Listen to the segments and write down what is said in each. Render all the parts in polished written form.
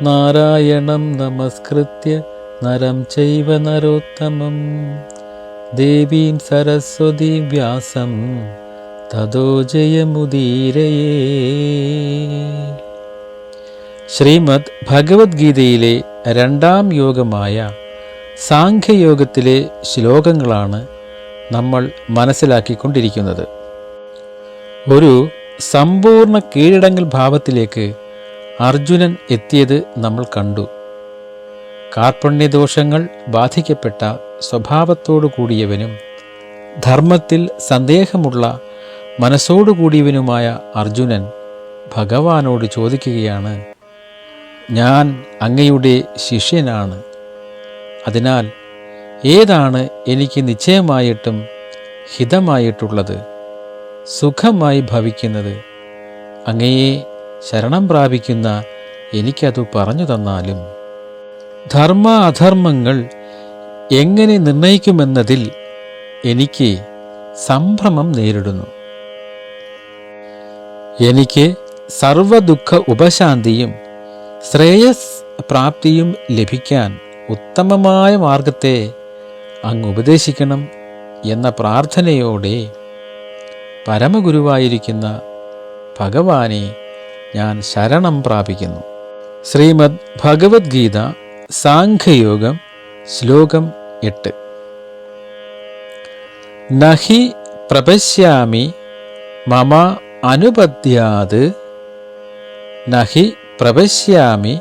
നാരായണം നമസ്കൃത്യ നരം ചൈവ നരോത്തമം ദേവീം സരസ്വതീം വ്യാസം തതോ ജയമുദീരയേ. ശ്രീമദ് ഭഗവത്ഗീതയിലെ രണ്ടാം യോഗമായ സാഖ്യയോഗത്തിലെ ശ്ലോകങ്ങളാണ് നമ്മൾ മനസ്സിലാക്കിക്കൊണ്ടിരിക്കുന്നത്. ഒരു സമ്പൂർണ്ണ കീഴടങ്ങൽ ഭാവത്തിലേക്ക് അർജുനൻ എത്തിയത് നമ്മൾ കണ്ടു. കാർപ്പണ്യദോഷങ്ങൾ ബാധിക്കപ്പെട്ട സ്വഭാവത്തോടു കൂടിയവനും ധർമ്മത്തിൽ സന്ദേഹമുള്ള മനസ്സോടുകൂടിയവനുമായ അർജുനൻ ഭഗവാനോട് ചോദിക്കുകയാണ്, ഞാൻ അങ്ങയുടെ ശിഷ്യനാണ്. അതിനാൽ ഏതാണ് എനിക്ക് നിശ്ചയമായിട്ടും ഹിതമായിട്ടുള്ളത്, സുഖമായി ഭവിക്കുന്നത്? അങ്ങയെ ശരണം പ്രാപിക്കുന്ന എനിക്കതു പറഞ്ഞു തന്നാലും. ധർമ്മ അധർമ്മങ്ങൾ എങ്ങനെ നിർണയിക്കുമെന്നതിൽ എനിക്ക് സംഭ്രമം നേരിടുന്നു. എനിക്ക് സർവദുഃഖ ഉപശാന്തിയും ശ്രേയസ് പ്രാപ്തിയും ലഭിക്കാൻ ഉത്തമമായ മാർഗത്തെ അങ്ങ് ഉപദേശിക്കണം എന്ന പ്രാർത്ഥനയോടെ പരമഗുരുവായിരിക്കുന്ന ഭഗവാനെ ഞാൻ ശരണം പ്രാപിക്കുന്നു. ശ്രീമദ് ഭഗവത്ഗീത സാഖ്യയോഗം ശ്ലോകം 8. നഹി പ്രപശ്യാമി മമ അനുപദ്യാത് നഹി പ്രപശ്യാമി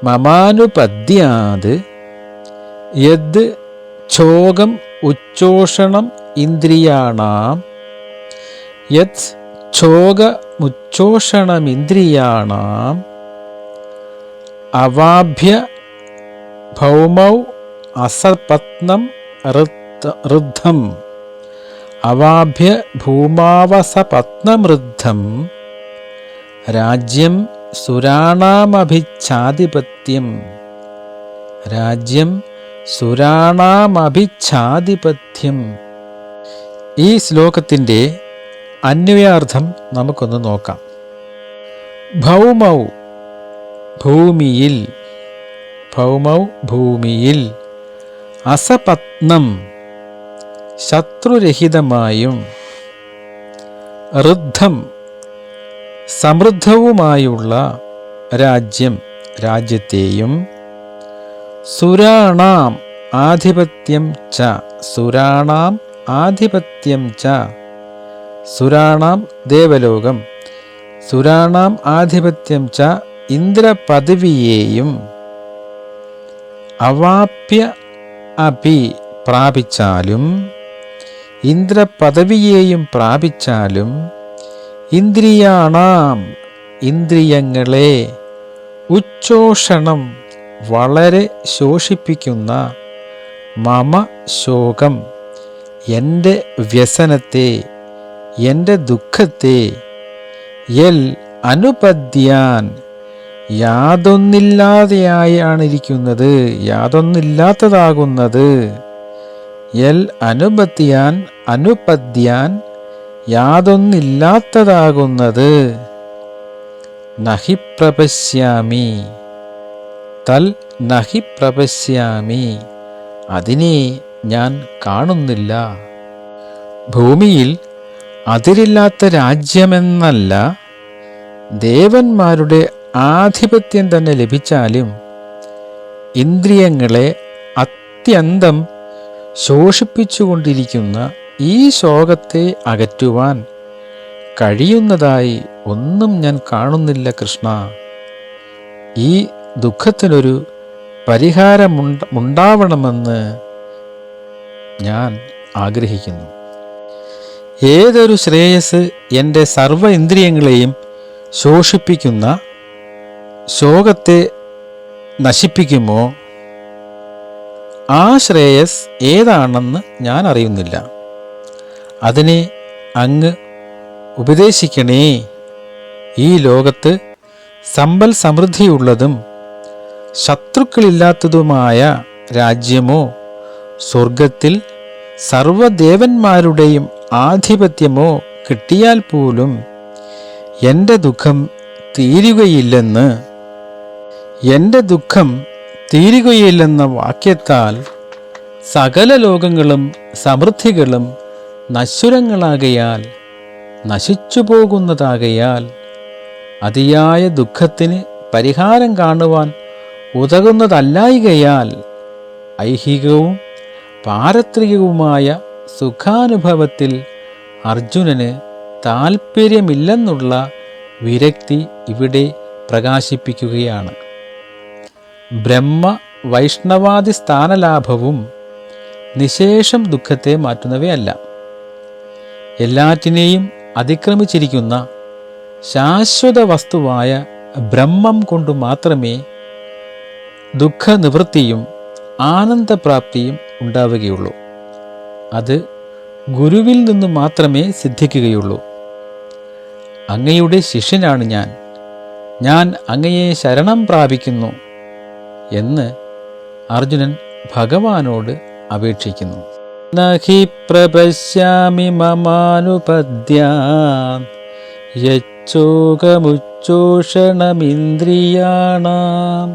മമാനുപദ്യാത് യദ് ഛോകം ഉച്ചോഷണം ഇന്ദ്രിയാണാം യത് ഛോകമുച്ചോഷണമിന്ദ്രിയാണാം അവാഭ്യ ഭൗമൗ അസപത്നം ഋദ്ധം അവാഭ്യ ഭൂമാവസപത്നമൃദ്ധം രാജ്യം സുരാണാമഭിച്ഛാധിപത്യം രാജ്യം സുരാണാമഭിച്ഛാധിപത്യം. ഈ ശ്ലോകത്തിൻ്റെ അന്വയാർത്ഥം നമുക്കൊന്ന് നോക്കാം. ഭൗമൗ ഭൂമിയിൽ, ഭൗമൗ ഭൂമിയിൽ, അസപത്നം ശത്രുരഹിതമായും, ഋദ്ധം സമൃദ്ധവുമായുള്ള രാജ്യം രാജ്യത്തെയും, സുരാണാം ആധിപത്യം ച സുരാണാം ആധിപത്യം ച സുരാണാം ദേവലോകം, സുരാണാം ആധിപത്യം ച ഇന്ദ്രപദവിയെയും, അവാപ്യ അപി പ്രാപിച്ചാലും, ഇന്ദ്രപദവിയെയും പ്രാപിച്ചാലും, ഇന്ദ്രിയാണാം ഇന്ദ്രിയങ്ങളെ, ഉച്ചോഷണം വളരെ ശോഷിപ്പിക്കുന്ന, മമ ശോകം എൻ്റെ വ്യസനത്തെ, എൻ്റെ ദുഃഖത്തെ, യൽ അനുപദ്യാൻ യാതൊന്നില്ലാതെയായാണിരിക്കുന്നത്, യാതൊന്നില്ലാത്തതാകുന്നത്, യൽ അനുപദ്യാൻ അനുപദ്യാൻ യാതൊന്നില്ലാത്തതാകുന്നത്, നഹി പ്രപശ്യാമി തൽ നഹി പ്രപശ്യാമി അതിനെ ഞാൻ കാണുന്നില്ല. ഭൂമിയിൽ അതിരില്ലാത്ത രാജ്യമെന്നല്ല, ദേവന്മാരുടെ ആധിപത്യം തന്നെ ലഭിച്ചാലും ഇന്ദ്രിയങ്ങളെ അത്യന്തം ശോഷിപ്പിച്ചുകൊണ്ടിരിക്കുന്ന ഈ ശോകത്തെ അകറ്റുവാൻ കഴിയുന്നതായി ഒന്നും ഞാൻ കാണുന്നില്ല കൃഷ്ണ. ഈ ദുഃഖത്തിനൊരു പരിഹാരമുണ്ടാവണമെന്ന് ഞാൻ ആഗ്രഹിക്കുന്നു. ഏതൊരു ശ്രേയസ് എൻ്റെ സർവ ഇന്ദ്രിയങ്ങളെയും ശോഷിപ്പിക്കുന്ന ശോകത്തെ നശിപ്പിക്കുമോ, ആ ശ്രേയസ് ഏതാണെന്ന് ഞാൻ അറിയുന്നില്ല. അതിനെ അങ്ങ് ഉപദേശിക്കണേ. ഈ ലോകത്ത് സമ്പൽ സമൃദ്ധിയുള്ളതും ശത്രുക്കളില്ലാത്തതുമായ രാജ്യമോ, സ്വർഗത്തിൽ സർവദേവന്മാരുടെയും ആധിപത്യമോ കിട്ടിയാൽ പോലും എൻ്റെ ദുഃഖം തീരുകയില്ലെന്ന് എൻ്റെ ദുഃഖം തീരുകയില്ലെന്ന വാക്യത്താൽ സകല ലോകങ്ങളും സമൃദ്ധികളും നശ്വരങ്ങളാകയാൽ നശിച്ചു പോകുന്നതാകയാൽ അതിയായ ദുഃഖത്തിന് പരിഹാരം കാണുവാൻ ഉതകുന്നതല്ലായികയാൽ ഐഹികവും പാരത്രികവുമായ സുഖാനുഭവത്തിൽ അർജുനന് താൽപ്പര്യമില്ലെന്നുള്ള വിരക്തി ഇവിടെ പ്രകാശിപ്പിക്കുകയാണ്. ബ്രഹ്മ വൈഷ്ണവാദി സ്ഥാനലാഭവും നിശേഷം ദുഃഖത്തെ മാറ്റുന്നവയല്ല. എല്ലാറ്റിനെയും അതിക്രമിച്ചിരിക്കുന്ന ശാശ്വത വസ്തുവായ ബ്രഹ്മം കൊണ്ട് മാത്രമേ ദുഃഖനിവൃത്തിയും ആനന്ദപ്രാപ്തിയും ഉണ്ടാവുകയുള്ളൂ. അത് ഗുരുവിൽ നിന്ന് മാത്രമേ സിദ്ധിക്കുകയുള്ളൂ. അങ്ങയുടെ ശിഷ്യനാണ് ഞാൻ അങ്ങയെ ശരണം പ്രാപിക്കുന്നു എന്ന് അർജുനൻ ഭഗവാനോട് അപേക്ഷിക്കുന്നു. നഹി പ്രപശ്യാമി മമാനുപദ്യാം യച്ചോകമുച്ചോഷണമിന്ദ്രിയാണാം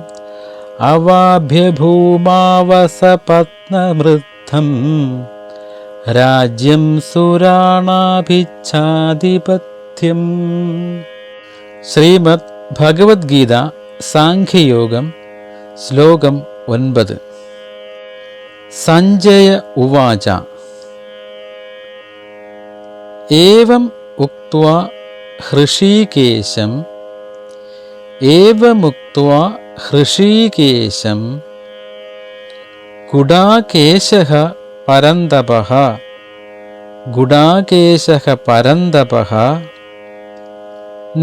അവാഭ്യഭൂമാവസപത്നമൃദ്ധം രാജ്യം സുരാണാഭിച്ഛാധിപത്യം. ശ്രീമദ് ഭഗവത്ഗീത സാംഖ്യയോഗം ശ്ലോകം 9. സഞ്ജയ ഉവാച ഏവം ഉക്ത്വാ ഹൃഷീകേശം ഗുഡാകേശഃ പരന്തപഃ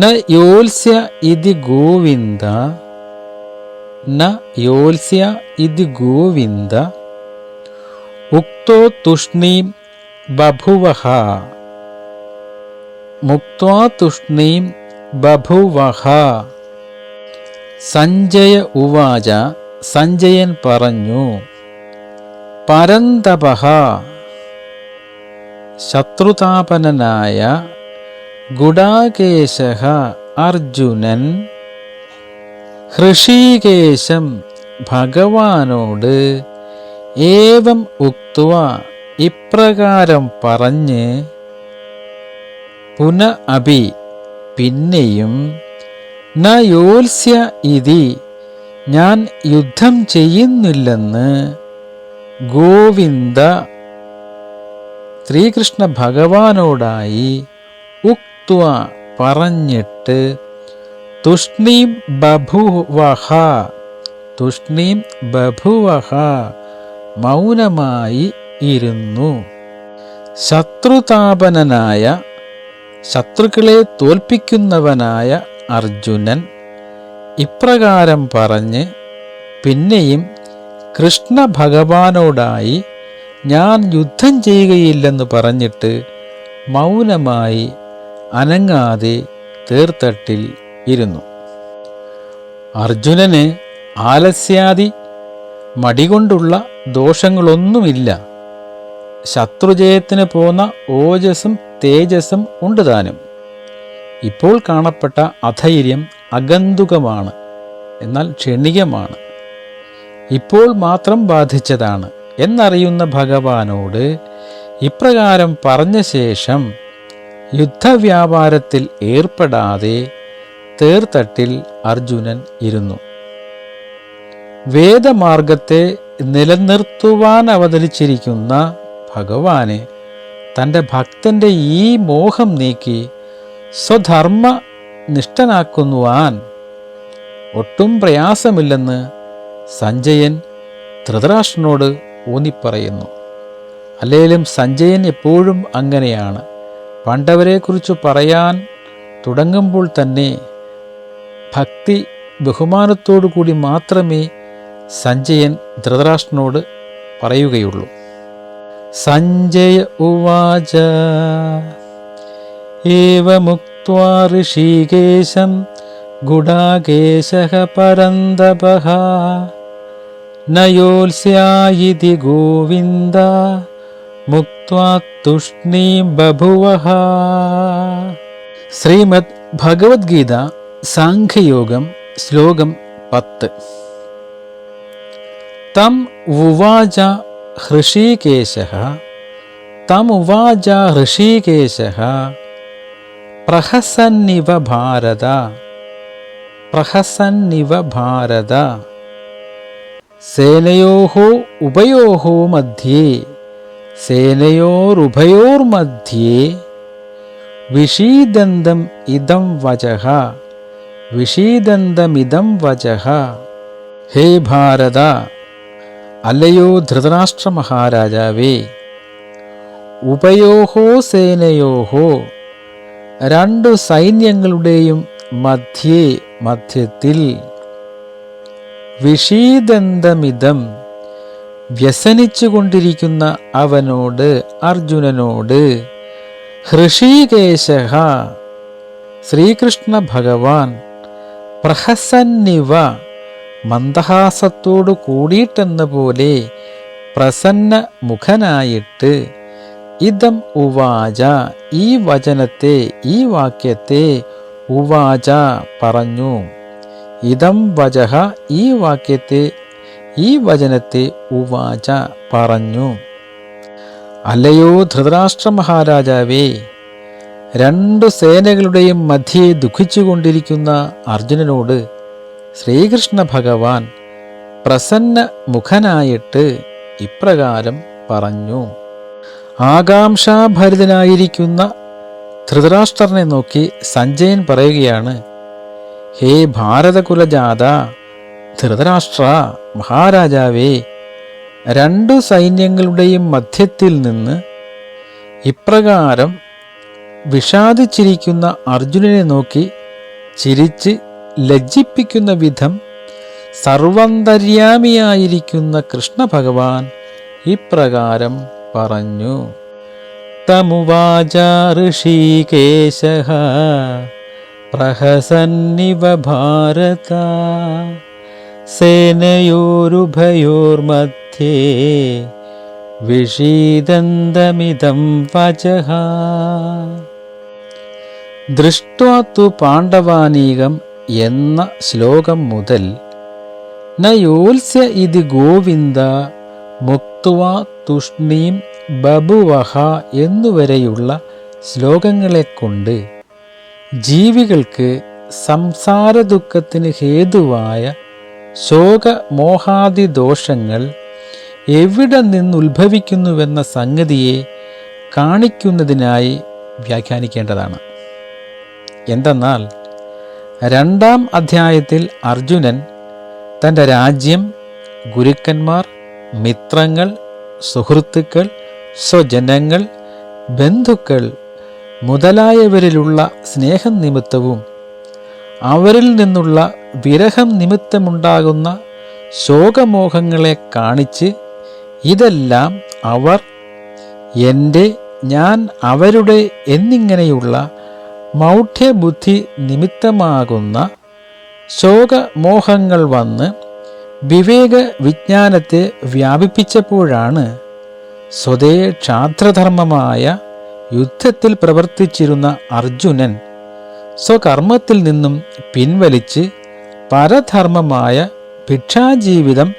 ന യോത്സ്യ ഇതി ഗോവിന്ദ ഉക്തോ തുഷ്ണീം ബഭുവഃ. സഞ്ജയ ഉവാച സഞ്ജയൻ പറഞ്ഞു, പരന്തപഃ ശത്രുതാപനനായ ഗുഡാകേശഃ അർജുനൻ ഹൃഷീകേശം ഭഗവാനോട് ഏവം ഉക്ത്വ ഇപ്രകാരം പറഞ്ഞ് പിന്നെയും ന യോത്സ്യ ഇതി ഞാൻ യുദ്ധം ചെയ്യുന്നില്ലെന്ന് ഗോവിന്ദ ശ്രീകൃഷ്ണ ഭഗവാനോടായി ഉക്ത്വ പറഞ്ഞിട്ട് തുഷ്ണീം ബഭുവഃ മൗനമായി ഇരുന്നു. ശത്രുതാപനനായ ശത്രുക്കളെ തോൽപ്പിക്കുന്നവനായ അർജുനൻ ഇപ്രകാരം പറഞ്ഞ് പിന്നെയും കൃഷ്ണ ഭഗവാനോടായി ഞാൻ യുദ്ധം ചെയ്യുകയില്ലെന്ന് പറഞ്ഞിട്ട് മൗനമായി അനങ്ങാതെ തേർത്തട്ടിൽ ഇരുന്നു. അർജുനന് ആലസ്യാദി മടികൊണ്ടുള്ള ദോഷങ്ങളൊന്നുമില്ല. ശത്രുജയത്തിന് പോന്ന ഓജസ്സും തേജസ്സും ഉണ്ട് താനും. ഇപ്പോൾ കാണപ്പെട്ട അധൈര്യം അഗന്തുകമാണ്, എന്നാൽ ക്ഷണികമാണ്, ഇപ്പോൾ മാത്രം ബാധിച്ചതാണ് എന്നറിയുന്ന ഭഗവാനോട് ഇപ്രകാരം പറഞ്ഞ ശേഷം യുദ്ധവ്യാപാരത്തിൽ ഏർപ്പെടാതെ തേർത്തട്ടിൽ അർജുനൻ ഇരുന്നു. വേദമാർഗത്തെ നിലനിർത്തുവാൻ അവതരിച്ചിരിക്കുന്ന ഭഗവാന് തൻ്റെ ഭക്തൻ്റെ ഈ മോഹം നീക്കി സ്വധർമ്മ നിഷ്ഠനാക്കുവാൻ ഒട്ടും പ്രയാസമില്ലെന്ന് സഞ്ജയൻ ധൃതരാഷ്ട്രനോട് ഊന്നിപ്പറയുന്നു. അല്ലെങ്കിലും സഞ്ജയൻ എപ്പോഴും അങ്ങനെയാണ്. പാണ്ഡവരെക്കുറിച്ച് പറയാൻ തുടങ്ങുമ്പോൾ തന്നെ ഭക്തി ബഹുമാനത്തോടു കൂടി മാത്രമേ സഞ്ജയൻ ധൃതരാഷ്ട്രനോട് പറയുകയുള്ളൂ. സഞ്ജയ ഉവാച ഏവമുക്ത്വാ ഋഷികേശം ഗുഡാകേശഃ പരന്തപഃ ന യോത്സ്യായിതി ഗോവിന്ദ മുക്ത്വാ തുഷ്ണീം ബഭുവഃ. ശ്രീമദ് ഭഗവത്ഗീത സാംഖ്യയോഗം ശ്ലോകം 10. തം ഉവാച ഹൃഷീകേശഃ പ്രഹസന്നിവ ഭാരത സേനയോരുഭയോർമധ്യേ വിഷീദന്തമിദം വചഃ. ഹേ ഭാരത, അല്ലയോ ധൃതരാഷ്ട്ര മഹാരാജാവേ, ഉഭയോഹോ സേനയോഹോ, രണ്ടു സൈന്യങ്ങളുടെയും മധ്യത്തിൽ, വിഷീദന്തമിദം, വ്യസനിച്ചുകൊണ്ടിരിക്കുന്ന അവനോട്, അർജുനനോട്, ഹൃഷീകേശഃ, ശ്രീകൃഷ്ണ ഭഗവാൻ, പ്രഹസന്നിവ, മന്ദഹാസത്തോടു കൂടിയിട്ടെന്ന പോലെ പ്രസന്ന മുഖനായിട്ട്, ഇദം ഉവാച, ഈ വചനത്തെ, ഈ വാക്യത്തെ, ഉവാച പറഞ്ഞു, ഇദം വചഃ, ഈ വാക്യത്തെ, ഈ വചനത്തെ, ഉവാച പറഞ്ഞു. അല്ലയോ ധൃതരാഷ്ട്ര മഹാരാജാവേ, രണ്ടു സേനകളുടെയും മധ്യേ ദുഃഖിച്ചുകൊണ്ടിരിക്കുന്ന അർജുനനോട് ശ്രീകൃഷ്ണ ഭഗവാൻ പ്രസന്ന മുഖനായിട്ട് ഇപ്രകാരം പറഞ്ഞു. ആകാംക്ഷാഭരിതനായിരിക്കുന്ന ധൃതരാഷ്ട്രനെ നോക്കി സഞ്ജയൻ പറയുകയാണ്, ഹേ ഭാരതകുലജാത, ധൃതരാഷ്ട്ര മഹാരാജാവേ, രണ്ടു സൈന്യങ്ങളുടെയും മധ്യത്തിൽ നിന്ന് ഇപ്രകാരം വിഷാദിച്ചിരിക്കുന്ന അർജുനനെ നോക്കി ചിരിച്ച് ലജ്ജിപ്പിക്കുന്ന വിധം സർവന്തര്യാമിയായിരിക്കുന്ന കൃഷ്ണ ഭഗവാൻ ഇപ്രകാരം പറഞ്ഞു. തമുവാച ഋഷികേശഃ പ്രഹസന്നിവ ഭാരത സേനയോരുഭയോർമധ്യേ വിഷീദന്തമിദം വചഃ. ദൃഷ്ട്വാ തു പാണ്ഡവാനീകം എന്ന ശ്ലോകം മുതൽ നയോത്സ്യ ഇതി ഗോവിന്ദ മുക്ത്വാ തുഷ്ണീം ബഭുവഹ എന്നുവരെയുള്ള ശ്ലോകങ്ങളെ കൊണ്ട് ജീവികൾക്ക് സംസാര ദുഃഖത്തിന് ഹേതുവായ ശോകമോഹാദി ദോഷങ്ങൾ എവിടെ നിന്നുത്ഭവിക്കുന്നുവെന്ന സംഗതിയെ കാണിക്കുന്നതിനായി വ്യാഖ്യാനിക്കേണ്ടതാണ്. എന്തെന്നാൽ 2-ാം അധ്യായത്തിൽ അർജുനൻ തൻ്റെ രാജ്യം, ഗുരുക്കന്മാർ, മിത്രങ്ങൾ, സുഹൃത്തുക്കൾ, സ്വജനങ്ങൾ, ബന്ധുക്കൾ മുതലായവരിലുള്ള സ്നേഹം നിമിത്തവും അവരിൽ നിന്നുള്ള വിരഹം നിമിത്തമുണ്ടാകുന്ന ശോകമോഹങ്ങളെ കാണിച്ച്, ഇതെല്ലാം അവർ എൻ്റെ, ഞാൻ അവരുടെ എന്നിങ്ങനെയുള്ള മൗഢ്യബുദ്ധി നിമിത്തമാകുന്ന ശോകമോഹങ്ങൾ വന്ന് വിവേക വിജ്ഞാനത്തെ വ്യാപിപ്പിച്ചപ്പോഴാണ് സ്വതേ ക്ഷാത്രധർമ്മമായ യുദ്ധത്തിൽ പ്രവർത്തിച്ചിരുന്ന അർജുനൻ സ്വകർമ്മത്തിൽ നിന്നും പിൻവലിച്ച് പരധർമ്മമായ ഭിക്ഷാജീവിതം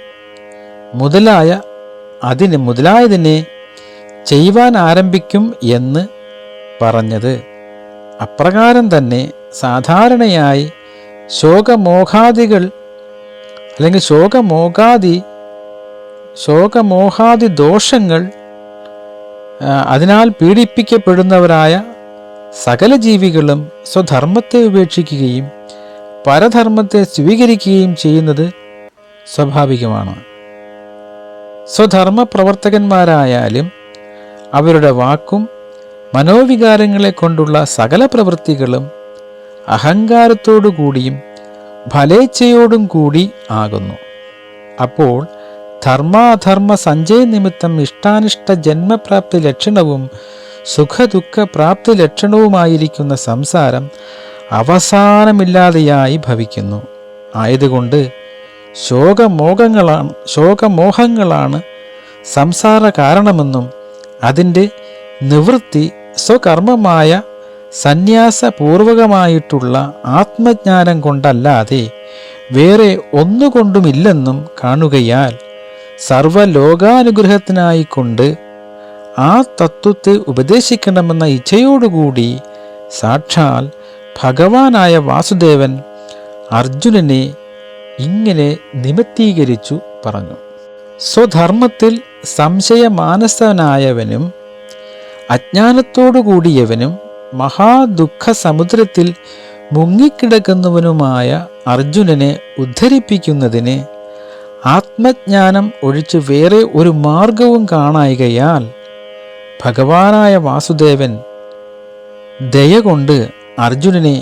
മുതലായതിനെ ചെയ്യുവാൻ ആരംഭിക്കും എന്ന് പറഞ്ഞത്. അപ്രകാരം തന്നെ സാധാരണയായി ശോകമോഹാദികൾ അല്ലെങ്കിൽ ശോകമോഹാദി ദോഷങ്ങൾ അതിനാൽ പീഡിപ്പിക്കപ്പെടുന്നവരായ സകല ജീവികളും സ്വധർമ്മത്തെ ഉപേക്ഷിക്കുകയും പരധർമ്മത്തെ സ്വീകരിക്കുകയും ചെയ്യുന്നത് സ്വാഭാവികമാണ്. സ്വധർമ്മ പ്രവർത്തകന്മാരായാലും അവരുടെ വാക്കും മനോവികാരങ്ങളെ കൊണ്ടുള്ള സകല പ്രവൃത്തികളും അഹങ്കാരത്തോടു കൂടിയും ഫലേച്ഛയോടും കൂടി ആകുന്നു. അപ്പോൾ ധർമാധർമ്മ സഞ്ചയ നിമിത്തം ഇഷ്ടാനിഷ്ട ജന്മപ്രാപ്തി ലക്ഷണവും സുഖദുഃഖ പ്രാപ്തി ലക്ഷണവുമായിരിക്കുന്ന സംസാരം അവസാനമില്ലാതെയായി ഭവിക്കുന്നു. ആയതുകൊണ്ട് ശോകമോഹങ്ങളാണ് സംസാര കാരണമെന്നും അതിൻ്റെ നിവൃത്തി സ്വകർമ്മമായ സന്യാസപൂർവകമായിട്ടുള്ള ആത്മജ്ഞാനം കൊണ്ടല്ലാതെ വേറെ ഒന്നുകൊണ്ടുമില്ലെന്നും കാണുകയാൽ സർവലോകാനുഗ്രഹത്തിനായിക്കൊണ്ട് ആ തത്വത്തെ ഉപദേശിക്കണമെന്ന ഇച്ഛയോടുകൂടി സാക്ഷാൽ ഭഗവാനായ വാസുദേവൻ അർജുനനെ ഇങ്ങനെ നിമിത്തീകരിച്ചു പറഞ്ഞു. സ്വധർമ്മത്തിൽ സംശയമാനസനായവനും അജ്ഞാനത്തോടുകൂടിയവനും മഹാദുഃഖ സമുദ്രത്തിൽ മുങ്ങിക്കിടക്കുന്നവനുമായ അർജുനനെ ഉദ്ധരിപ്പിക്കുന്നതിന് ആത്മജ്ഞാനം ഒഴിച്ച് വേറെ ഒരു മാർഗവും കാണായികയാൽ ഭഗവാനായ വാസുദേവൻ ദയ കൊണ്ട് അർജുനനെ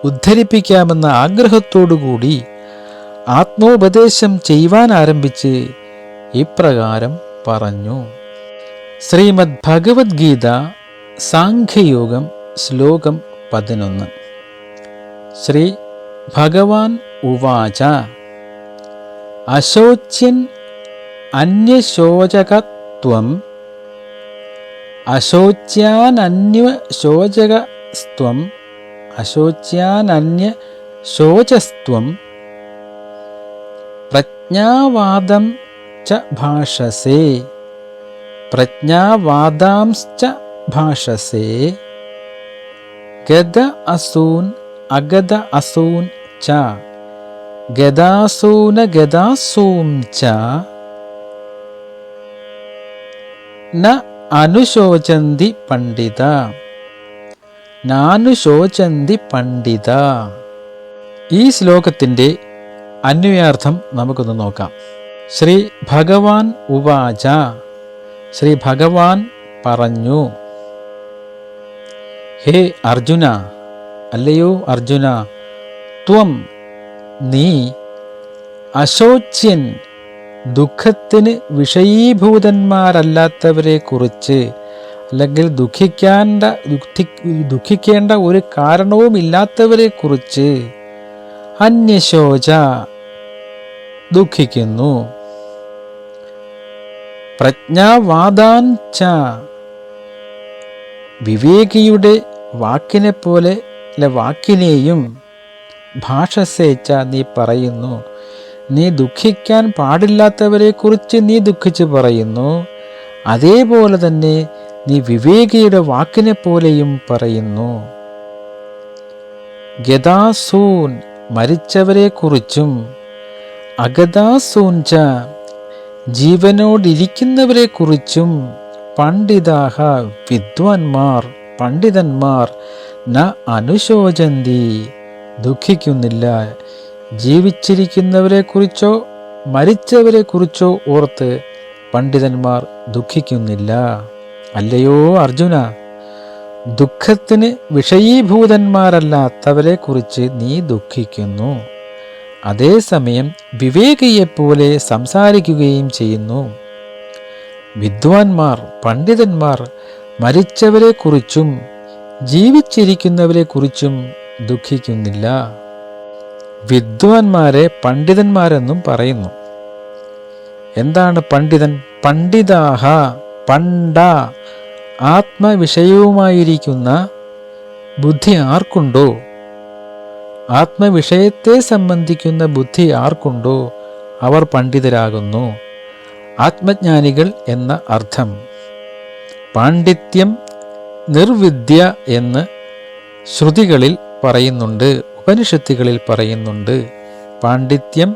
ഉദ്ധരിപ്പിക്കാമെന്ന ആഗ്രഹത്തോടുകൂടി ആത്മോപദേശം ചെയ്യുവാൻ ആരംഭിച്ച് ഇപ്രകാരം പറഞ്ഞു. ശ്രീമദ് ഭഗവത്ഗീത സാഖ്യയോഗം ശ്ലോകം 11. ശ്രീ ഭഗവാൻ ഉവാച അശോച്യൻ അന്യശോചകത്വം അശോച്യാനന്യശോചസ്ത്വം പ്രജ്ഞാവാദം ച ഭാഷസേ പ്രജ്ഞാവാദാംശ്ച ഭാഷസേ ഗദ അസൂൻ അഗദ അസൂൻ ച ഗദാസൂന ഗദാസൂം ച ന അനുശോചന്തി പണ്ഡിത നാനുശോചന്തി പണ്ഡിത. ഈ ശ്ലോകത്തിൻ്റെ അന്വയാർത്ഥം നമുക്കൊന്ന് നോക്കാം. ശ്രീ ഭഗവാൻ ഉവാച, ശ്രീ ഭഗവാൻ പറഞ്ഞു, ഹേ അർജുന, അല്ലയോ അർജുന, ത്വം നീ അശോച്യൻ ദുഃഖത്തിന് വിഷയീഭൂതന്മാരല്ലാത്തവരെ കുറിച്ച്, അല്ലെങ്കിൽ ദുഃഖിക്കേണ്ട ഒരു കാരണവുമില്ലാത്തവരെ കുറിച്ച് അന്യശോച ദുഃഖിക്കുന്നു. പ്രജ്ഞാവാദാൻ ച വിവേകിയുടെ വാക്കിനെ പോലെ വാക്കിനെയും ഭാഷസേച്ച നീ പറയുന്നു. നീ ദുഃഖിക്കാൻ പാടില്ലാത്തവരെ കുറിച്ച് നീ ദുഃഖിച്ച് പറയുന്നു. അതേപോലെ തന്നെ നീ വിവേകിയുടെ വാക്കിനെ പോലെയും പറയുന്നു. ഗദാസൂൻ മരിച്ചവരെ കുറിച്ചും അഗദാസൂൻ ച ജീവനോടിരിക്കുന്നവരെ കുറിച്ചും പണ്ഡിതാഹ വിദ്വാൻമാർ പണ്ഡിതന്മാർ ന അനുശോചന്തി ദുഃഖിക്കുന്നില്ല. ജീവിച്ചിരിക്കുന്നവരെ കുറിച്ചോ മരിച്ചവരെ കുറിച്ചോ ഓർത്ത് പണ്ഡിതന്മാർ ദുഃഖിക്കുന്നില്ല. അല്ലയോ അർജുന, ദുഃഖത്തിന് വിഷയീഭൂതന്മാരല്ലാത്തവരെ കുറിച്ച് നീ ദുഃഖിക്കുന്നു. അതേസമയം വിവേകിയെപ്പോലെ സംസാരിക്കുകയും ചെയ്യുന്നു. വിദ്വാൻമാർ പണ്ഡിതന്മാർ മരിച്ചവരെ കുറിച്ചും ജീവിച്ചിരിക്കുന്നവരെ കുറിച്ചും ദുഃഖിക്കുന്നില്ല. വിദ്വാൻമാരെ പണ്ഡിതന്മാരെന്നും പറയുന്നു. എന്താണ് പണ്ഡിതൻ? പണ്ഡിതാഹ, പണ്ഡ, ആത്മവിഷയവുമായിരിക്കുന്ന ബുദ്ധി ആർക്കുണ്ടോ, ആത്മവിഷയത്തെ സംബന്ധിക്കുന്ന ബുദ്ധി ആർക്കുണ്ടോ അവർ പണ്ഡിതരാകുന്നു. ആത്മജ്ഞാനികൾ എന്ന അർത്ഥം. പാണ്ഡിത്യം നിർവിദ്യ എന്ന് ശ്രുതികളിൽ പറയുന്നുണ്ട്, ഉപനിഷത്തുകളിൽ പറയുന്നുണ്ട്. പാണ്ഡിത്യം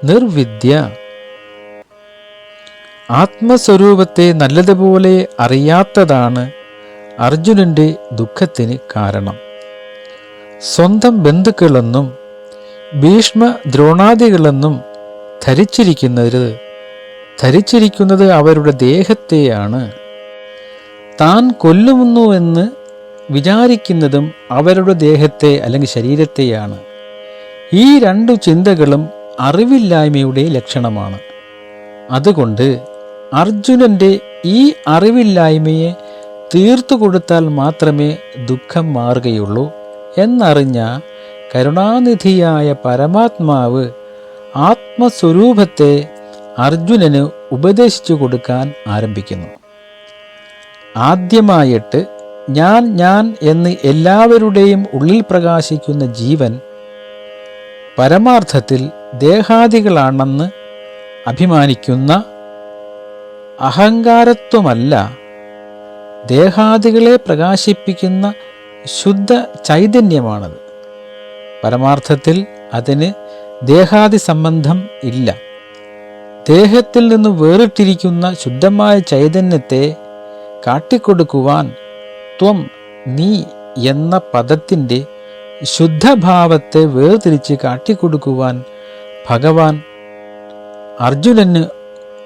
നിർവിദ്യ. ആത്മസ്വരൂപത്തെ നല്ലതുപോലെ അറിയാത്തതാണ് അർജുനന്റെ ദുഃഖത്തിന് കാരണം. സ്വന്തം ബന്ധുക്കളെന്നും ഭീഷ്മ ദ്രോണാദികളെന്നും ധരിച്ചിരിക്കുന്നത് അവരുടെ ദേഹത്തെയാണ്. താൻ കൊല്ലുമെന്ന് വിചാരിക്കുന്നതും അവരുടെ ദേഹത്തെ അല്ലെങ്കിൽ ശരീരത്തെയാണ്. ഈ രണ്ടു ചിന്തകളും അറിവില്ലായ്മയുടെ ലക്ഷണമാണ്. അതുകൊണ്ട് അർജുനന്റെ ഈ അറിവില്ലായ്മയെ തീർത്തു കൊടുത്താൽ മാത്രമേ ദുഃഖം മാറുകയുള്ളൂ എന്നറിഞ്ഞ കരുണാനിധിയായ പരമാത്മാവ് ആത്മസ്വരൂപത്തെ അർജുനന് ഉപദേശിച്ചു കൊടുക്കാൻ ആരംഭിക്കുന്നു. ആദ്യമായിട്ട് ഞാൻ എന്ന് എല്ലാവരുടെയും ഉള്ളിൽ പ്രകാശിക്കുന്ന ജീവൻ പരമാർത്ഥത്തിൽ ദേഹാദികളാണെന്ന് അഭിമാനിക്കുന്ന അഹങ്കാരത്വമല്ല, ദേഹാദികളെ പ്രകാശിപ്പിക്കുന്ന ശുദ്ധ ചൈതന്യമാണത്. പരമാർത്ഥത്തിൽ അതിന് ദേഹാദി സംബന്ധം ഇല്ല. ദേഹത്തിൽ നിന്ന് വേറിട്ടിരിക്കുന്ന ശുദ്ധമായ ചൈതന്യത്തെ കാട്ടിക്കൊടുക്കുവാൻ ത്വം, നീ എന്ന പദത്തിൻ്റെ ശുദ്ധഭാവത്തെ വേർതിരിച്ച് കാട്ടിക്കൊടുക്കുവാൻ ഭഗവാൻ അർജുനന്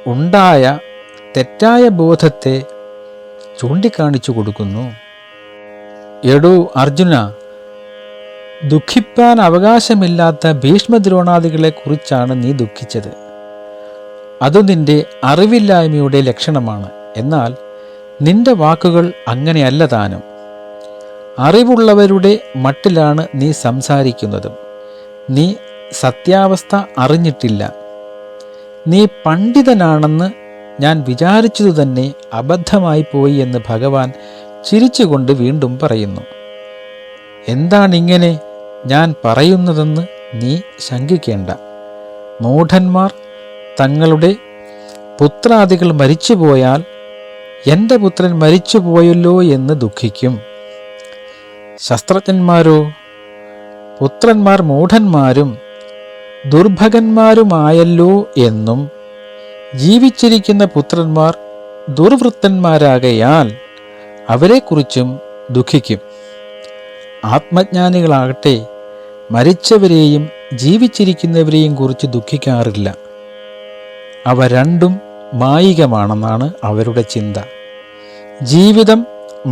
ഉണ്ടായ തെറ്റായ ബോധത്തെ ചൂണ്ടിക്കാണിച്ചു കൊടുക്കുന്നു. എടോ അർജുന, ദുഃഖിപ്പാൻ അവകാശമില്ലാത്ത ഭീഷ്മദ്രോണാദികളെ കുറിച്ചാണ് നീ ദുഃഖിച്ചത്. അത് നിന്റെ അറിവില്ലായ്മയുടെ ലക്ഷണമാണ്. എന്നാൽ നിന്റെ വാക്കുകൾ അങ്ങനെയല്ല താനും. അറിവുള്ളവരുടെ മട്ടിലാണ് നീ സംസാരിക്കുന്നതും. നീ സത്യാവസ്ഥ അറിഞ്ഞിട്ടില്ല. നീ പണ്ഡിതനാണെന്ന് ഞാൻ വിചാരിച്ചതു തന്നെ അബദ്ധമായി പോയി എന്ന് ഭഗവാൻ ചിരിച്ചുകൊണ്ട് വീണ്ടും പറയുന്നു. എന്താണിങ്ങനെ ഞാൻ പറയുന്നതെന്ന് നീ ശങ്കിക്കേണ്ട. മൂഢന്മാർ തങ്ങളുടെ പുത്രാദികൾ മരിച്ചുപോയാൽ എൻ്റെ പുത്രൻ മരിച്ചുപോയല്ലോ എന്ന് ദുഃഖിക്കും. ശസ്ത്രജ്ഞന്മാരോ, പുത്രന്മാർ മൂഢന്മാരും ദുർഭകന്മാരുമായല്ലോ എന്നും ജീവിച്ചിരിക്കുന്ന പുത്രന്മാർ ദുർവൃത്തന്മാരാകയാൽ അവരെക്കുറിച്ചും ദുഃഖിക്കും. ആത്മജ്ഞാനികളാകട്ടെ മരിച്ചവരെയും ജീവിച്ചിരിക്കുന്നവരെയും കുറിച്ച് ദുഃഖിക്കാറില്ല. അവ രണ്ടും മായികമാണെന്നാണ് അവരുടെ ചിന്ത. ജീവിതം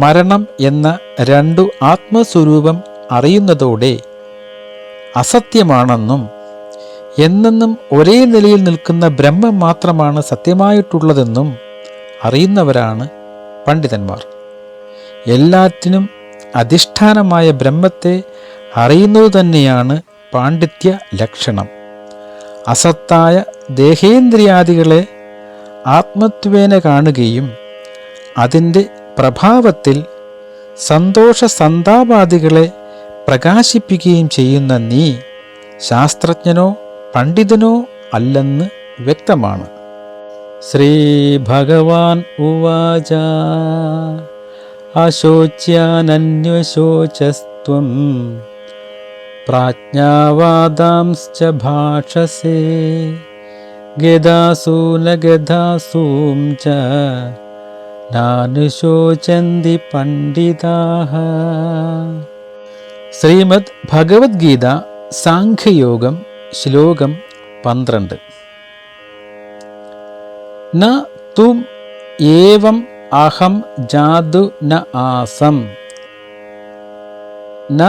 മരണം എന്ന രണ്ടു ആത്മസ്വരൂപം അറിയുന്നതോടെ അസത്യമാണെന്നും എന്നെന്നും ഒരേ നിലയിൽ നിൽക്കുന്ന ബ്രഹ്മം മാത്രമാണ് സത്യമായിട്ടുള്ളതെന്നും അറിയുന്നവരാണ് പണ്ഡിതന്മാർ. എല്ലാറ്റിനും അധിഷ്ഠാനമായ ബ്രഹ്മത്തെ അറിയുന്നത് തന്നെയാണ് പാണ്ഡിത്യ ലക്ഷണം. അസത്തായ ദേഹേന്ദ്രിയാദികളെ ആത്മത്വേന കാണുകയും അതിൻ്റെ പ്രഭാവത്തിൽ സന്തോഷ സന്താപാദികളെ പ്രകാശിപ്പിക്കുകയും ചെയ്യുന്ന നീ ശാസ്ത്രജ്ഞനോ പണ്ഡിതനോ അല്ലെന്ന് വ്യക്തമാണ്. ശ്രീ ഭഗവാൻ ഉവാച അശോച്യാനന്വശോചസ്ത്വം പ്രാജ്ഞാവാദാംശ്ച ഭാഷസേ ഗദാസൂന ഗദാസൂം ച നാനുശോചന്തി പണ്ഡിതാഃ. ശ്രീമദ് ഭഗവത്ഗീത സാംഖ്യയോഗം ശ്ലോകം 12. ന തും ഏവം അഹം ജാതു ന ആസം ന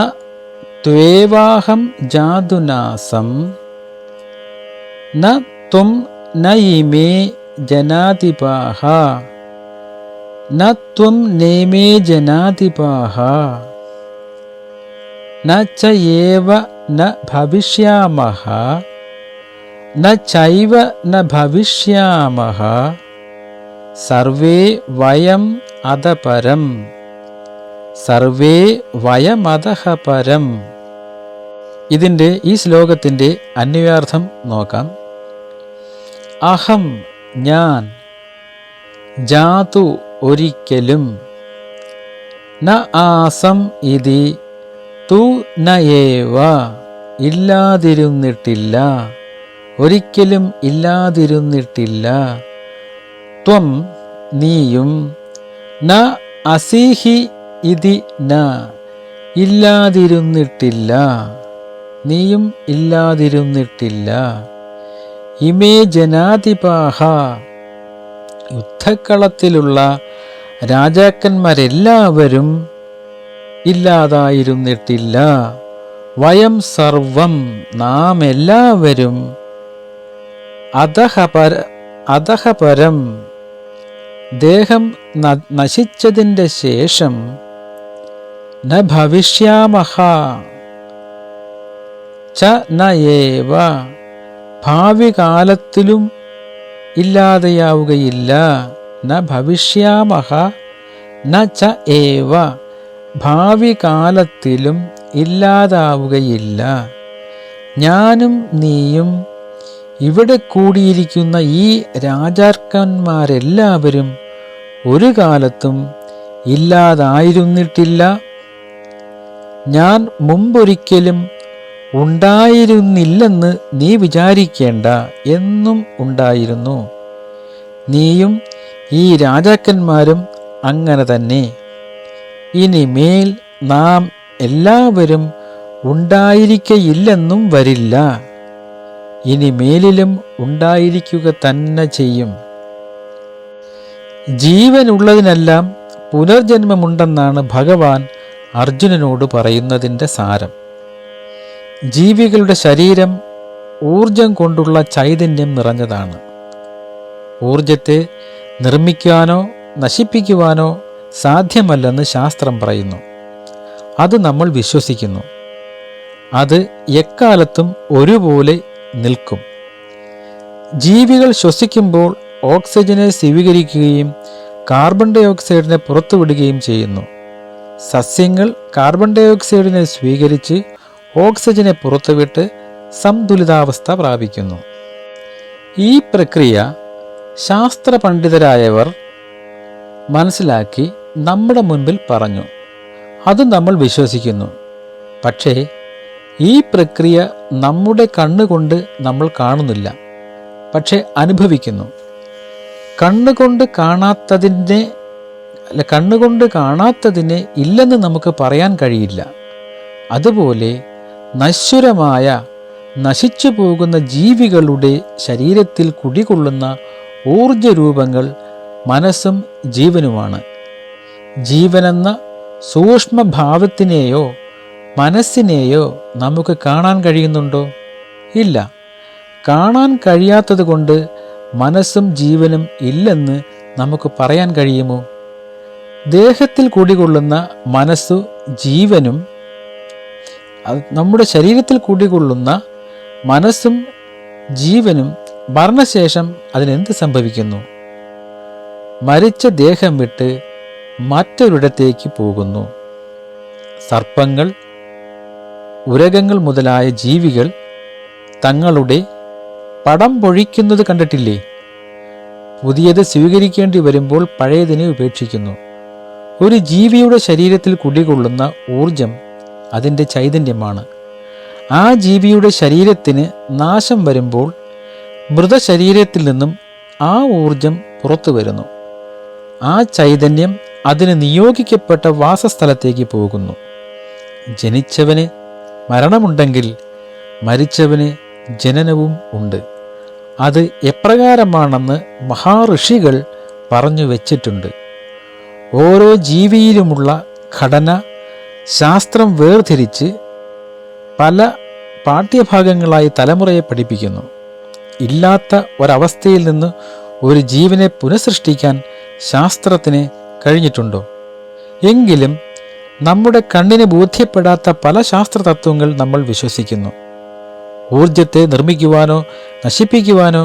ത്വേവാഹം ജാതു നാസം ന ത്വം ന ഇമേ ജനാധിപാഃ ന ത്വം നേമേ ജനാധിപാഃ ന ച ഏവ ന ഭവിഷ്യാമഃ ന ചൈവ ന ഭവിഷ്യാമഃ സർവേ വയം അധപരം സർവേ വയമധഃ പരം. ഇതിൻ്റെ ഈ ശ്ലോകത്തിൻ്റെ അന്വയാർത്ഥം നോക്കാം. അഹം ഞാൻ, ജാതു ഒരിക്കലും, ന ആസം ഇതി തു ന ഏവ ഇല്ലാതിരുന്നിട്ടില്ല, ഒരിക്കലും ഇല്ലാതിരുന്നിട്ടില്ല, ത്വം നീയും, ന അസിഹി ഇതി ന ഇല്ലാതിരുന്നിട്ടില്ല, നീയും ഇല്ലാതിരുന്നിട്ടില്ല, ഇമേ ജനാധിപാഃ യുദ്ധക്കളത്തിലുള്ള രാജാക്കന്മാരെല്ലാവരും ഇല്ലാതായിരുന്നിട്ടില്ല, വയം സർവം നാം എല്ലാവരും, അധഃപരം ദേഹം നശിച്ചതിൻ്റെ ശേഷം, ന ഭവിഷ്യാമഃ ച ന ഏവ ഭാവി കാലത്തിലും ഇല്ലാതെയാവുകയില്ല, ന ഭവിഷ്യാമഃ ന ച ഏവ ഭാവി കാലത്തിലും ഇല്ലാതാവുകയില്ല, ഞാനും നീയും ഇവിടെ കൂടിയിരിക്കുന്ന ഈ രാജാക്കന്മാരെല്ലാവരും ഒരു കാലത്തും ഇല്ലാതായിരുന്നിട്ടില്ല. ഞാൻ മുമ്പൊരിക്കലും ഉണ്ടായിരുന്നില്ലെന്ന് നീ വിചാരിക്കേണ്ട, എന്നും ഉണ്ടായിരുന്നു. നീയും ഈ രാജാക്കന്മാരും അങ്ങനെ തന്നെ. ഇനിമേൽ നാം എല്ലാവരും ഉണ്ടായിരിക്കയില്ലെന്നും വരില്ല, ഇനിമേലിലും ഉണ്ടായിരിക്കുക തന്നെ ചെയ്യും. ജീവനുള്ളതിനെല്ലാം പുനർജന്മമുണ്ടെന്നാണ് ഭഗവാൻ അർജുനനോട് പറയുന്നതിൻ്റെ സാരം. ജീവികളുടെ ശരീരം ഊർജം കൊണ്ടുള്ള ചൈതന്യം നിറഞ്ഞതാണ്. ഊർജത്തെ നിർമ്മിക്കാനോ നശിപ്പിക്കുവാനോ സാധ്യമല്ലെന്ന് ശാസ്ത്രം പറയുന്നു. അത് നമ്മൾ വിശ്വസിക്കുന്നു. അത് എക്കാലത്തും ഒരുപോലെ നിൽക്കും. ജീവികൾ ശ്വസിക്കുമ്പോൾ ഓക്സിജനെ സ്വീകരിക്കുകയും കാർബൺ ഡൈ ഓക്സൈഡിനെ പുറത്തുവിടുകയും ചെയ്യുന്നു. സസ്യങ്ങൾ കാർബൺ ഡൈ ഓക്സൈഡിനെ സ്വീകരിച്ച് ഓക്സിജനെ പുറത്തുവിട്ട് സന്തുലിതാവസ്ഥ പ്രാപിക്കുന്നു. ഈ പ്രക്രിയ ശാസ്ത്ര പണ്ഡിതരായവർ മനസ്സിലാക്കി നമ്മുടെ മുൻപിൽ പറഞ്ഞു. അത് നമ്മൾ വിശ്വസിക്കുന്നു. പക്ഷേ ഈ പ്രക്രിയ നമ്മുടെ കണ്ണുകൊണ്ട് നമ്മൾ കാണുന്നില്ല, പക്ഷേ അനുഭവിക്കുന്നു. കണ്ണുകൊണ്ട് കാണാത്തതിനെ ഇല്ലെന്ന് നമുക്ക് പറയാൻ കഴിയില്ല. അതുപോലെ നശ്വരമായ നശിച്ചു പോകുന്ന ജീവികളുടെ ശരീരത്തിൽ കുടികൊള്ളുന്ന ഊർജരൂപങ്ങൾ മനസ്സും ജീവനുമാണ്. ജീവനെന്ന സൂക്ഷ്മഭാവത്തിനെയോ മനസ്സിനെയോ നമുക്ക് കാണാൻ കഴിയുന്നുണ്ടോ? ഇല്ല. കാണാൻ കഴിയാത്തത് കൊണ്ട് മനസ്സും ജീവനും ഇല്ലെന്ന് നമുക്ക് പറയാൻ കഴിയുമോ? ദേഹത്തിൽ കുടികൊള്ളുന്ന മനസ്സു ജീവനും നമ്മുടെ ശരീരത്തിൽ കുടികൊള്ളുന്ന മനസ്സും ജീവനും മരണശേഷം അതിനെന്ത് സംഭവിക്കുന്നു? മരിച്ച ദേഹം വിട്ട് മറ്റൊരിടത്തേക്ക് പോകുന്നു. സർപ്പങ്ങൾ, ഉരകങ്ങൾ മുതലായ ജീവികൾ തങ്ങളുടെ പടം പൊഴിക്കുന്നത് കണ്ടിട്ടില്ലേ? പുതിയത് സ്വീകരിക്കേണ്ടി വരുമ്പോൾ പഴയതിനെ ഉപേക്ഷിക്കുന്നു. ഒരു ജീവിയുടെ ശരീരത്തിൽ കുടികൊള്ളുന്ന ഊർജം അതിൻ്റെ ചൈതന്യമാണ്. ആ ജീവിയുടെ ശരീരത്തിന് നാശം വരുമ്പോൾ മൃതശരീരത്തിൽ നിന്നും ആ ഊർജം പുറത്തു വരുന്നു. ആ ചൈതന്യം അതിന് നിയോഗിക്കപ്പെട്ട വാസസ്ഥലത്തേക്ക് പോകുന്നു. ജനിച്ചവന് മരണമുണ്ടെങ്കിൽ മരിച്ചവന് ജനനവും ഉണ്ട്. അത് എപ്രകാരമാണെന്ന് മഹാഋഷികൾ പറഞ്ഞു വച്ചിട്ടുണ്ട്. ഓരോ ജീവിയിലുമുള്ള ഘടന ശാസ്ത്രം വേർതിരിച്ച് പല പാഠ്യഭാഗങ്ങളായി തലമുറയെ പഠിപ്പിക്കുന്നു. ഇല്ലാത്ത ഒരവസ്ഥയിൽ നിന്ന് ഒരു ജീവനെ പുനഃസൃഷ്ടിക്കാൻ ശാസ്ത്രത്തിന് കഴിഞ്ഞിട്ടുണ്ടോ? എങ്കിലും നമ്മുടെ കണ്ണിന് ബോധ്യപ്പെടാത്ത പല ശാസ്ത്രതത്വങ്ങൾ നമ്മൾ വിശ്വസിക്കുന്നു. ഊർജത്തെ നിർമ്മിക്കുവാനോ നശിപ്പിക്കുവാനോ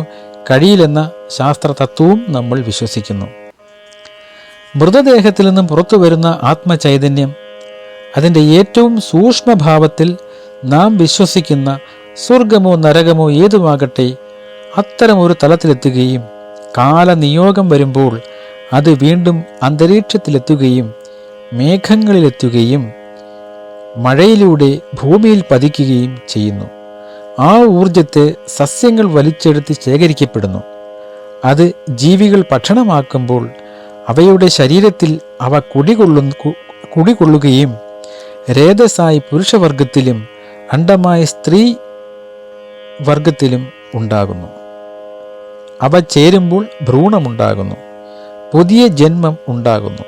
കഴിയില്ലെന്ന ശാസ്ത്രതത്വവും നമ്മൾ വിശ്വസിക്കുന്നു. മൃതദേഹത്തിൽ നിന്നും പുറത്തു വരുന്ന ആത്മചൈതന്യം അതിൻ്റെ ഏറ്റവും സൂക്ഷ്മഭാവത്തിൽ നാം വിശ്വസിക്കുന്ന സ്വർഗമോ നരകമോ ഏതുമാകട്ടെ അത്തരമൊരു തലത്തിലെത്തുകയും കാലനിയോഗം വരുമ്പോൾ അത് വീണ്ടും അന്തരീക്ഷത്തിലെത്തുകയും മേഘങ്ങളിലെത്തുകയും മഴയിലൂടെ ഭൂമിയിൽ പതിക്കുകയും ചെയ്യുന്നു. ആ ഊർജത്തെ സസ്യങ്ങൾ വലിച്ചെടുത്ത് ശേഖരിക്കപ്പെടുന്നു. അത് ജീവികൾ ഭക്ഷണമാക്കുമ്പോൾ അവയുടെ ശരീരത്തിൽ അവ കുടികൊള്ളുകയും രേതസ്സായി പുരുഷവർഗത്തിലും അണ്ഡമായി സ്ത്രീ വർഗത്തിലും ഉണ്ടാകുന്നു. അവ ചേരുമ്പോൾ ഭ്രൂണമുണ്ടാകുന്നു, പുതിയ ജന്മം ഉണ്ടാകുന്നു.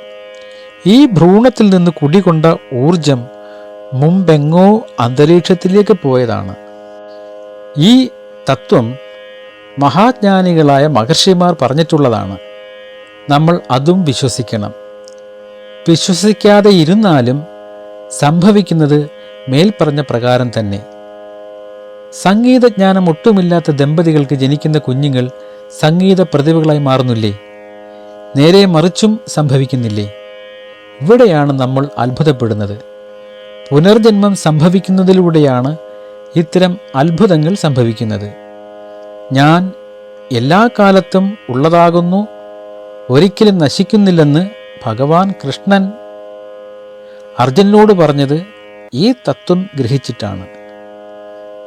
ഈ ഭ്രൂണത്തിൽ നിന്ന് കുടികൊണ്ട ഊർജം മുമ്പെങ്ങോ അന്തരീക്ഷത്തിലേക്ക് പോയതാണ്. ഈ തത്വം മഹാജ്ഞാനികളായ മഹർഷിമാർ പറഞ്ഞിട്ടുള്ളതാണ്. നമ്മൾ അതും വിശ്വസിക്കണം. വിശ്വസിക്കാതെ ഇരുന്നാലും സംഭവിക്കുന്നത് മേൽപ്പറഞ്ഞ പ്രകാരം തന്നെ. സംഗീതജ്ഞാനം ഒട്ടുമില്ലാത്ത ദമ്പതികൾക്ക് ജനിക്കുന്ന കുഞ്ഞുങ്ങൾ സംഗീത പ്രതിഭകളായി മാറുന്നില്ലേ? നേരെ മറിച്ചും സംഭവിക്കുന്നില്ലേ? ഇവിടെയാണ് നമ്മൾ അത്ഭുതപ്പെടുന്നത്. പുനർജന്മം സംഭവിക്കുന്നതിലൂടെയാണ് ഇത്തരം അത്ഭുതങ്ങൾ സംഭവിക്കുന്നത്. ഞാൻ എല്ലാ കാലത്തും ഉള്ളതാകുന്നു, ഒരിക്കലും നശിക്കുന്നില്ലെന്ന് ഭഗവാൻ കൃഷ്ണൻ അർജുനനോട് പറഞ്ഞത് ഈ തത്വം ഗ്രഹിച്ചിട്ടാണ്.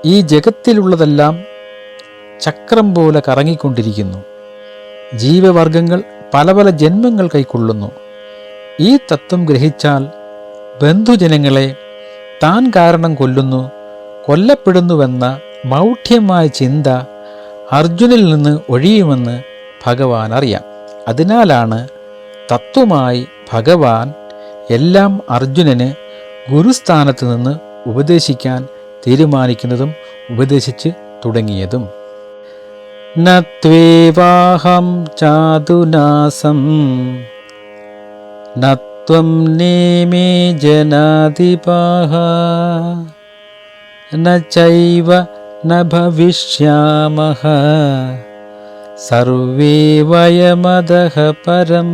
ഈ ജഗത്തിലുള്ളതെല്ലാം ചക്രം പോലെ കറങ്ങിക്കൊണ്ടിരിക്കുന്നു. ജീവവർഗങ്ങൾ പല പല ജന്മങ്ങൾ കൈക്കൊള്ളുന്നു. ഈ തത്വം ഗ്രഹിച്ചാൽ ബന്ധുജനങ്ങളെ താൻ കാരണം കൊല്ലുന്നു, കൊല്ലപ്പെടുന്നുവെന്ന മൗഢ്യമായ ചിന്ത അർജുനിൽ നിന്ന് ഒഴിയുമെന്ന് ഭഗവാൻ അറിയാം. അതിനാലാണ് തത്വമായി ഭഗവാൻ എല്ലാം അർജുനന് ഗുരുസ്ഥാനത്ത് നിന്ന് ഉപദേശിക്കാൻ തീരുമാനിക്കുന്നതും ഉപദേശിച്ച് തുടങ്ങിയതും. നത്വേവാഹം ചാതുനാസം നത്വം നേമേ ജനാധിപാഃ ന ചൈവ ന ഭവിഷ്യാമഃ സർവേ വയമദഃ പരം.